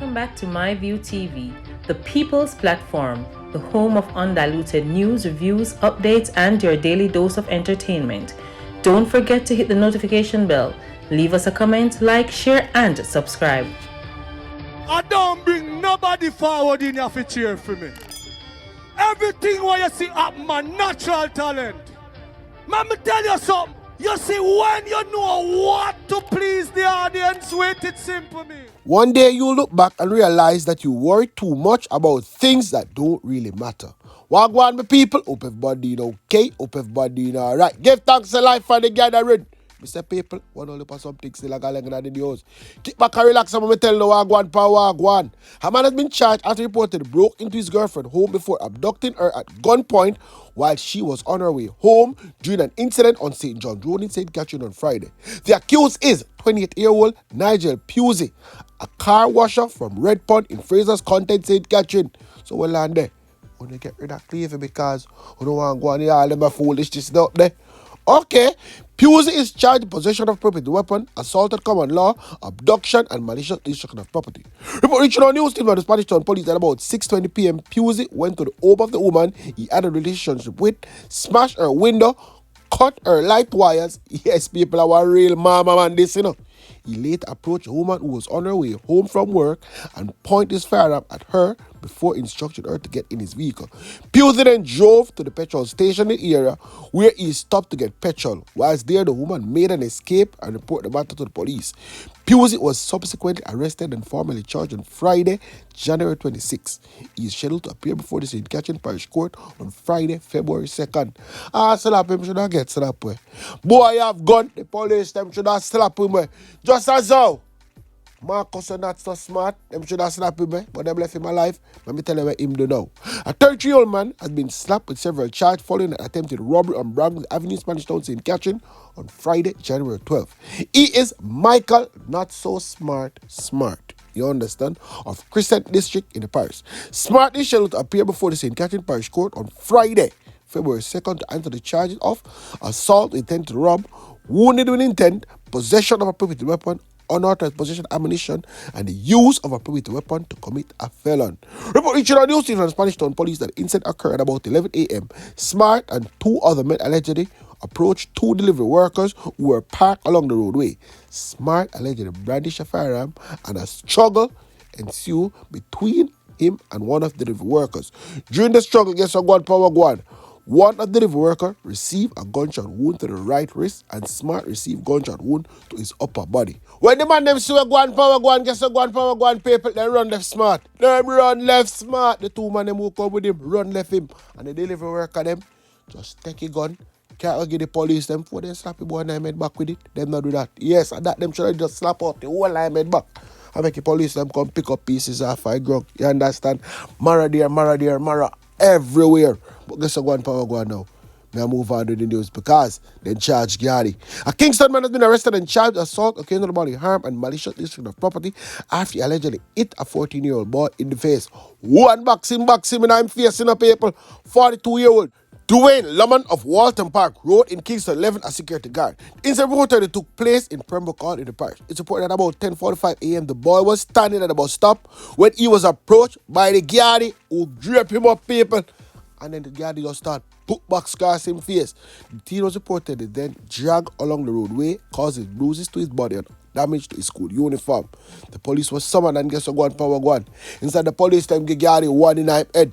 Welcome back to MyView TV, the people's platform, the home of undiluted news, reviews, updates, and your daily dose of entertainment. Don't forget to hit the notification bell, leave us a comment, like, share, and subscribe. I don't bring nobody forward in your cheer for me. Everything what you see happen, my natural talent. Man, me tell you something. You see, when you know what to please the audience with, it's simple me. One day you'll look back and realize that you worry too much about things that don't really matter. Wagwan, my people, hope everybody okay, hope everybody alright. Give thanks to life for the gathering. Mr. People, one only for something still like a leg in the news. Kick back and relax, I'm going to tell you Wagwan pa Wagwan. A man has been charged after reported broke into his girlfriend's home before abducting her at gunpoint while she was on her way home during an incident on St. John's Road in St. Catherine on Friday. The accused is 28-year-old Nigel Pusey, a car washer from Red Pond in Fraser's Content, St. Catherine. So we'll land there. When they get rid of Cleaver because we don't want to go on the island of foolishness up there. Okay, Pusey is charged in possession of property weapon, assaulted common law, abduction, and malicious destruction of property. Report reaching on news team of the Spanish Town Police at about 6:20 p.m. Pusey went to the home of the woman he had a relationship with, smashed her window, cut her light wires. Yes, people are real mama man this, He later approached a woman who was on her way home from work and pointed his firearm at her before instructing her to get in his vehicle. Pusey then drove to the petrol station in the area where he stopped to get petrol. Whilst there, the woman made an escape and reported the matter to the police. Pusey was subsequently arrested and formally charged on Friday, January 26. He is scheduled to appear before the St. Catherine Parish Court on Friday, February 2nd. Slap him, should I get slapped? Boy, you have gun, the police, them should have slapped him. Just as how Marcus are not so smart, them should have slapped him, but them left him alive. Let me tell you what him do now. A 33-year-old man has been slapped with several charges following an attempted robbery on Gąng Avenue, Spanish Town, St. Catherine on Friday, January 12th. He is Michael, not so smart. You understand? Of Crescent District in the parish. Smart is scheduled to appear before the St. Catherine Parish Court on Friday, February 2nd to answer the charges of assault with intent to rob, wounded with intent, possession of a prohibited weapon, unauthorized possession of ammunition, and the use of a prohibited weapon to commit a felon. Report reaching on news team from the Spanish Town Police that the incident occurred at about 11 a.m. Smart and two other men allegedly approached two delivery workers who were parked along the roadway. Smart allegedly brandished a firearm and a struggle ensued between him and one of the delivery workers. During the struggle, one of the delivery workers received a gunshot wound to the right wrist and Smart received gunshot wound to his upper body. When the man them see people, they run left Smart. Them run left Smart. The two men them who come with him, run left him. And the delivery worker them just take a gun, can't give the police them for them slap the boy and I made back with it. Them not do that. Yes, and that them should just slap out the whole I made back. I make the police them come pick up pieces off I grog. You understand? Mara everywhere. But guess what go on now? May I move on to the news because they charge Gary. A Kingston man has been arrested and charged with assault, occasional bodily harm, and malicious destruction of property after he allegedly hit a 14-year-old boy in the face. One boxing, and I'm facing up people. 42-year-old Dwayne Lemon of Waltham Park Road in Kingston 11 a security guard. The incident reported took place in Pembroke Hall in the parish. It's reported at about 10:45 a.m. the boy was standing at the bus stop when he was approached by the guard who draped him up people. And then the guard just started put back scars in face. The teen was reportedly then dragged along the roadway, causing bruises to his body and damage to his school uniform. The police was summoned and guess what power one. Inside the police time give Gary one in the head.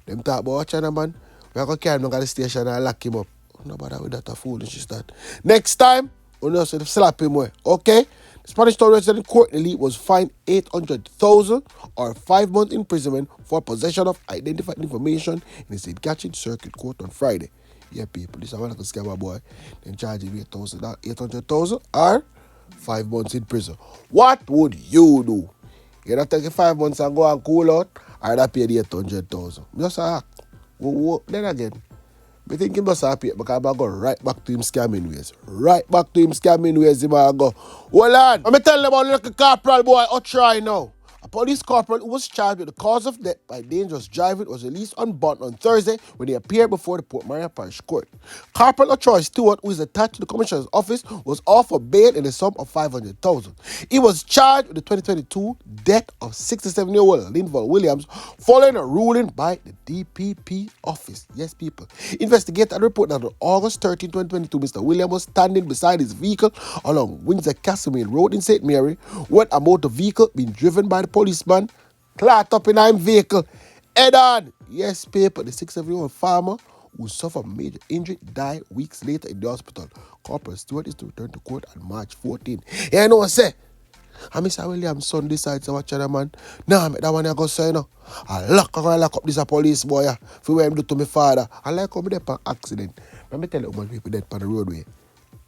Them talk about China man. We're going to carry him to the station and lock him up. No bother with that, a foolish is that. Next time, we know to slap him away. Okay? The Spanish Town resident Courtney Lee was fined $800,000 or 5 months imprisonment for possession of identified information in the St. Catherine Circuit Court on Friday. Yeah, people, this is one like a scammer boy. Then charge him $800,000 or 5 months in prison. What would you do? You not take 5 months and go and cool out, or that pay the $800,000? Just act. Then again, I think he must have paid because I go right back to him scamming ways. Right back to him scamming ways, he might go. Hold on, I'm telling you about the corporal boy, try now. A police corporal who was charged with the cause of death by dangerous driving was released on bond on Thursday when he appeared before the Port Maria Parish Court. Corporal Troy Stewart, who is attached to the Commissioner's office, was offered bail in the sum of $500,000. He was charged with the 2022 death of 67-year-old Linval Williams following a ruling by the DPP office. Yes, people. Investigators report that on August 13, 2022, Mr. Williams was standing beside his vehicle along Windsor Castlemaine Road in St. Mary when a motor vehicle being driven by the policeman clogged up in his vehicle. Head on. Yes, paper. The 67-year-old farmer who suffered major injury died weeks later in the hospital. Corporal Stewart is to return to court on March 14. Yeah, you know what I say? And Mr. Williams' son decides to watch that man. Nah, make that one I go say, you know. I lock up this police boy for what him do to my father. I like how me there accident. Let me tell you how much people dead on the roadway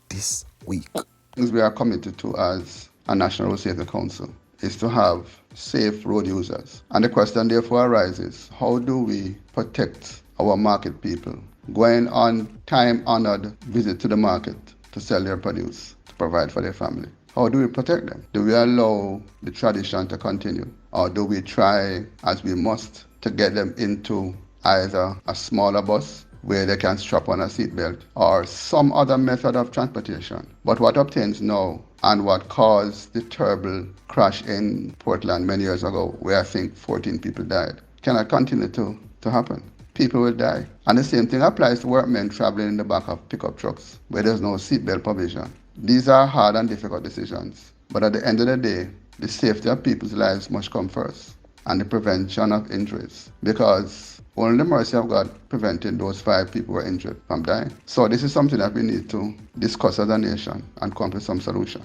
this week. Things we are committed to as a National Road Safety Council is to have safe road users. And the question therefore arises, how do we protect our market people going on time-honored visit to the market to sell their produce, to provide for their family? How do we protect them? Do we allow the tradition to continue? Or do we try, as we must, to get them into either a smaller bus where they can strap on a seatbelt or some other method of transportation? But what obtains now and what caused the terrible crash in Portland many years ago, where I think 14 people died, cannot continue to happen. People will die. And the same thing applies to workmen traveling in the back of pickup trucks where there's no seatbelt provision. These are hard and difficult decisions, but at the end of the day, the safety of people's lives must come first, and the prevention of injuries, because only the mercy of God prevented those 5 people who were injured from dying. So this is something that we need to discuss as a nation and come to some solution.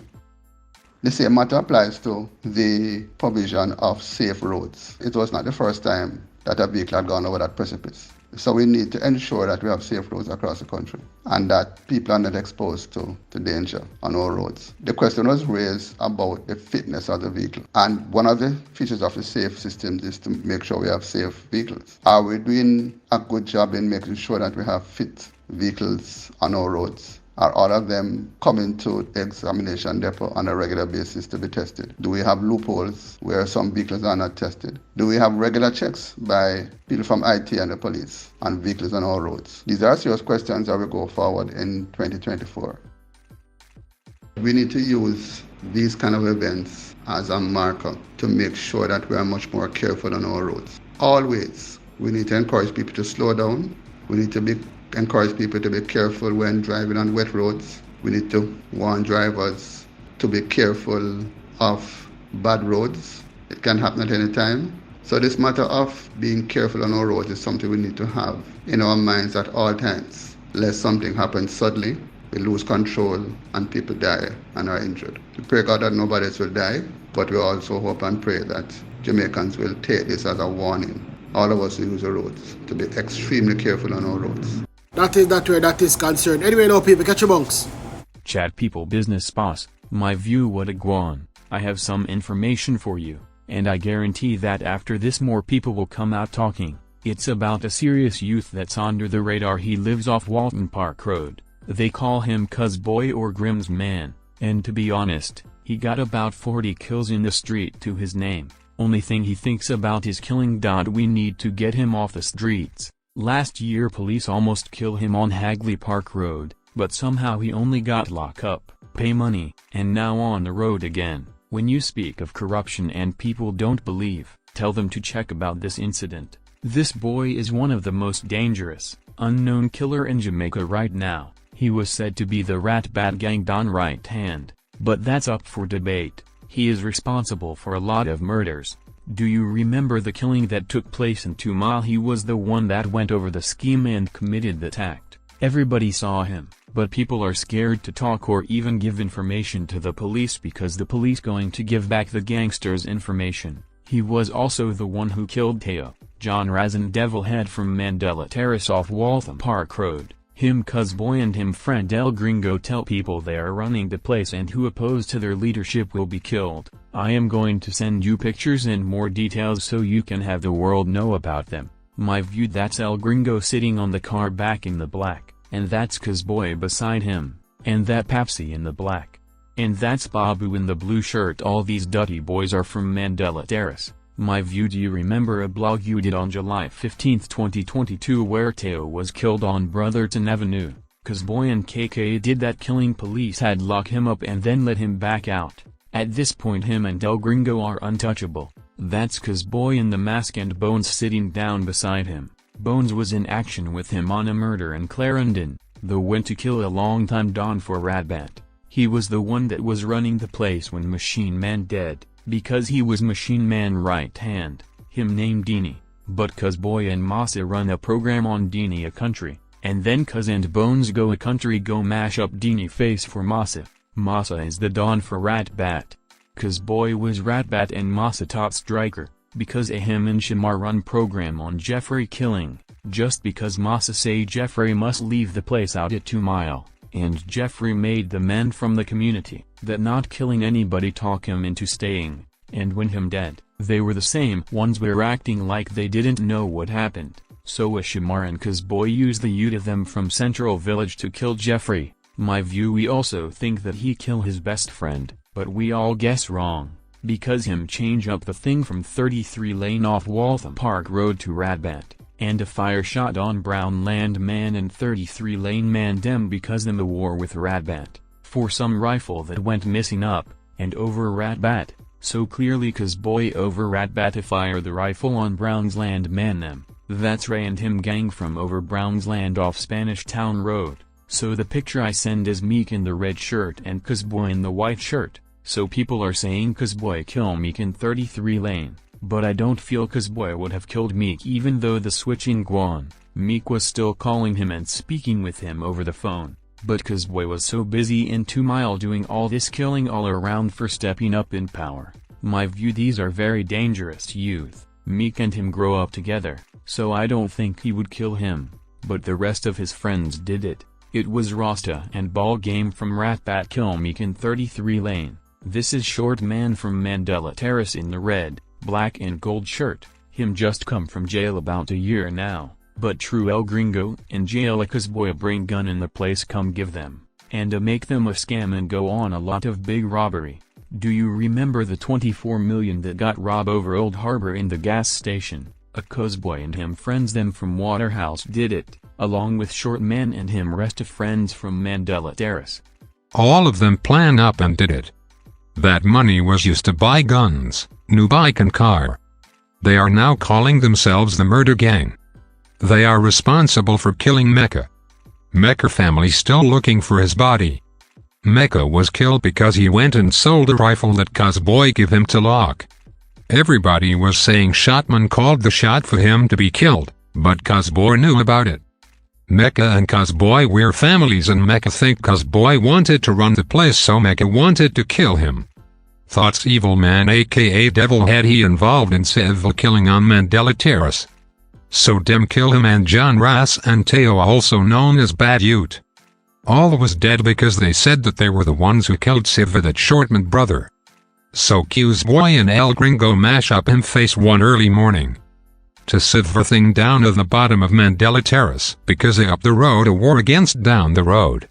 The same matter applies to the provision of safe roads. It was not the first time that a vehicle had gone over that precipice. So we need to ensure that we have safe roads across the country and that people are not exposed to danger on our roads. The question was raised about the fitness of the vehicle. And one of the features of the safe systems is to make sure we have safe vehicles. Are we doing a good job in making sure that we have fit vehicles on our roads? Are all of them coming to the examination depot on a regular basis to be tested? Do we have loopholes where some vehicles are not tested? Do we have regular checks by people from IT and the police on vehicles on our roads? These are serious questions that will go forward in 2024. We need to use these kind of events as a marker to make sure that we are much more careful on our roads. Always, we need to encourage people to slow down. We need to encourage people to be careful when driving on wet roads. We need to warn drivers to be careful of bad roads. It can happen at any time. So this matter of being careful on our roads is something we need to have in our minds at all times, lest something happens suddenly, we lose control and people die and are injured. We pray God that nobody else will die, but we also hope and pray that Jamaicans will take this as a warning. All of us who use the roads to be extremely careful on our roads. That is that way that is concerned. Anyway, now people, catch your bunks. Chat people business boss, my view what a guan. I have some information for you, and I guarantee that after this more people will come out talking. It's about a serious youth that's under the radar. He lives off Waltham Park Road. They call him CuzBoy or Grimm's man, and to be honest, he got about 40 kills in the street to his name. Only thing he thinks about is killing. We need to get him off the streets. Last year police almost killed him on Hagley Park Road, but somehow he only got lock up, pay money, and now on the road again. When you speak of corruption and people don't believe, tell them to check about this incident. This boy is one of the most dangerous, unknown killer in Jamaica right now. He was said to be the Ratbat gang Don right hand, but that's up for debate. He is responsible for a lot of murders. Do you remember the killing that took place in 2 Mile? He was the one that went over the scheme and committed the act. Everybody saw him, but people are scared to talk or even give information to the police because the police going to give back the gangsters information. He was also the one who killed Teo, John Razin Devilhead from Mandela Terrace off Waltham Park Road. Him CuzBoy and him friend El Gringo tell people they are running the place and who oppose to their leadership will be killed. I am going to send you pictures and more details so you can have the world know about them. My view, that's El Gringo sitting on the car back in the black, and that's CuzBoy beside him, and that Papsy in the black. And that's Babu in the blue shirt. All these dirty boys are from Mandela Terrace. My view. Do you remember a blog you did on July 15, 2022 where Teo was killed on Brotherton Avenue? CuzBoy and KK did that. Killing police had locked him up and then let him back out. At this point him and El Gringo are untouchable. That's CuzBoy in the mask and Bones sitting down beside him. Bones was in action with him on a murder in Clarendon, the went to kill a longtime Don for Ratbat. He was the one that was running the place when Machine Man dead, because he was Machine Man right hand, him named Dini. But CuzBoy and Massa run a program on Dini a country, and then Cuz and Bones go a country go mash up Dini face for Massa. Massa is the Don for Ratbat. CuzBoy was Ratbat and Massa top striker, because him and Shamar run program on Jeffrey killing, just because Massa say Jeffrey must leave the place out at 2 Mile, and Jeffrey made the men from the community that not killing anybody talk him into staying, and when him dead, they were the same ones were acting like they didn't know what happened, so Shamar and CuzBoy used the youth of them from Central Village to kill Jeffrey. My view. We also think that he kill his best friend, but we all guess wrong, because him change up the thing from 33 lane off Waltham Park Road to Ratbat, and a fire shot on Brown Land Man and 33 lane man dem because them the war with Ratbat, for some rifle that went missing up, and over Ratbat, so clearly CuzBoy over Ratbat to fire the rifle on Brown's Land man them, that's Ray and him gang from over Brown's Land off Spanish Town Road, so the picture I send is Meek in the red shirt and CuzBoy in the white shirt. So people are saying CuzBoy kill Meek in 33 lane, but I don't feel CuzBoy would have killed Meek even though the switching Gąng, Meek was still calling him and speaking with him over the phone, but CuzBoy was so busy in 2 Mile doing all this killing all around for stepping up in power. My view. These are very dangerous youth, Meek and him grow up together, so I don't think he would kill him, but the rest of his friends did it. It was Rasta and Ball Game from Ratbat kill Meek in 33 lane. This is Short Man from Mandela Terrace in the red, black and gold shirt, him just come from jail about a year now, but true El Gringo in jail a CuzBoy bring gun in the place come give them, and make them a scam and go on a lot of big robbery. Do you remember the 24 million that got robbed over Old Harbor in the gas station? A CuzBoy and him friends them from Waterhouse did it, along with Short Man and him rest of friends from Mandela Terrace. All of them planned up and did it. That money was used to buy guns, new bike and car. They are now calling themselves the murder gang. They are responsible for killing Mekka. Mekka family still looking for his body. Mekka was killed because he went and sold a rifle that CuzBoy gave him to lock. Everybody was saying Shotman called the shot for him to be killed, but CuzBoy knew about it. Mekka and CuzBoy were families and Mekka think CuzBoy wanted to run the place so Mekka wanted to kill him. Thoughts evil man aka devil had he involved in Sivva killing on Mandela Terrace. So dem kill him and John Ras and Teo also known as Bad Ute. All was dead because they said that they were the ones who killed Sivva that Shortman brother. So CuzBoy and El Gringo mash up him face one early morning. To Sivva thing down at the bottom of Mandela Terrace because they up the road a war against down the road.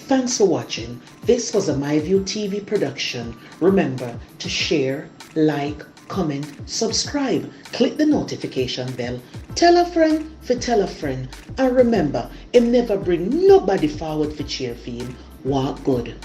Thanks for watching. This was a MyView TV production. Remember to share, like, comment, subscribe, click the notification bell, tell a friend for tell a friend, and remember, never bring nobody forward for cheer for him. Walk good.